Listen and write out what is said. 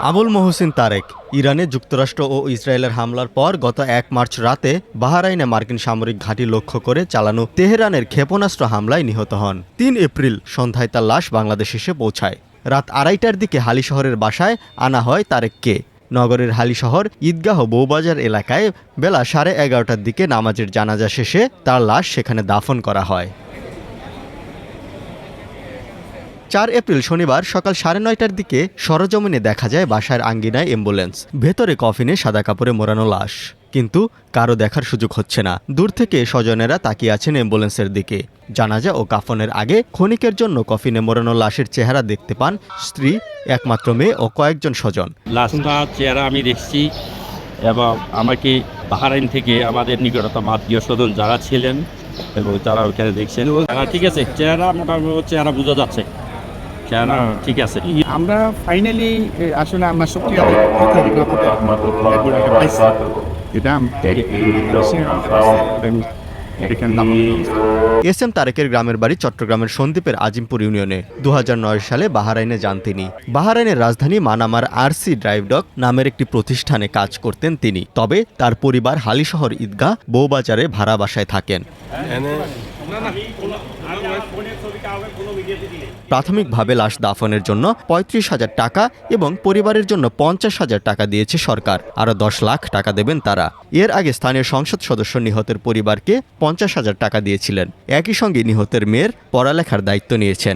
আবুল মহসিন তারেক ইরানে যুক্তরাষ্ট্র ও ইসরায়েলের হামলার পর গত ১ মার্চ রাতে বাহরাইনে মার্কিন সামরিক ঘাঁটি লক্ষ্য করে চালানো তেহরানের ক্ষেপণাস্ত্র হামলায় নিহত হন। ৩ এপ্রিল সন্ধ্যায় তার লাশ বাংলাদেশ এসে পৌঁছায়। রাত ২:৩০টার দিকে হালিশহরের বাসায় আনা হয় তারেককে। নগরের হালিশহর ঈদগাহ বউবাজার এলাকায় বেলা 11:30টার দিকে নামাজের জানাজা শেষে তার লাশ সেখানে দাফন করা হয়। ৪ এপ্রিল শনিবার সকাল 9:30টার দিকে সরেজমিনে দেখা যায় বাসার আঙ্গিনায় অ্যাম্বুলেন্স, ভেতরে কফিনে সাদা কাপড়ে মোড়ানো লাশ। কিন্তু কারো দেখার সুযোগ হচ্ছে না। দূর থেকে স্বজনেরা তাকিয়ে আছেন অ্যাম্বুলেন্সের দিকে। জানাজা ও কাফনের আগে ক্ষণিকের জন্য কফিনে মোড়ানো লাশের চেহারা দেখতে পান স্ত্রী, একমাত্র মেয়ে ও কয়েকজন স্বজন। লাশটার চেহারা আমি দেখছি এবং আমাকে বাহরাইন থেকে আমাদের নিকটতম আত্মীয় স্বজন যারা ছিলেন এবং তারা ওখানে দেখছেন, ঠিক আছে, চেহারা মোটামুটি চেহারা বোঝা যাচ্ছে, চেহারা ঠিক আছে। আমরা ফাইনালি আসলে আমরা সত্যি এস এম তারেকের গ্রামের বাড়ি চট্টগ্রামের সন্দ্বীপের আজিমপুর ইউনিয়নে। 2009 সালে বাহরাইনে যান তিনি। বাহরাইনের রাজধানী মানামার আরসি ড্রাইভ ডক নামের একটি প্রতিষ্ঠানে কাজ করতেন তিনি। তবে তার পরিবার হালিশহর ঈদগাহ বউবাজারে ভাড়া বাসায় থাকেন। প্রাথমিকভাবে লাশ দাফনের জন্য 35,000 টাকা এবং পরিবারের জন্য 50,000 টাকা দিয়েছে সরকার। আরও 10 লাখ টাকা দেবেন তারা। এর আগে স্থানীয় সংসদ সদস্য নিহতের পরিবারকে 50,000 টাকা দিয়েছিলেন। একই সঙ্গে নিহতের মেয়ের পড়ালেখার দায়িত্ব নিয়েছেন।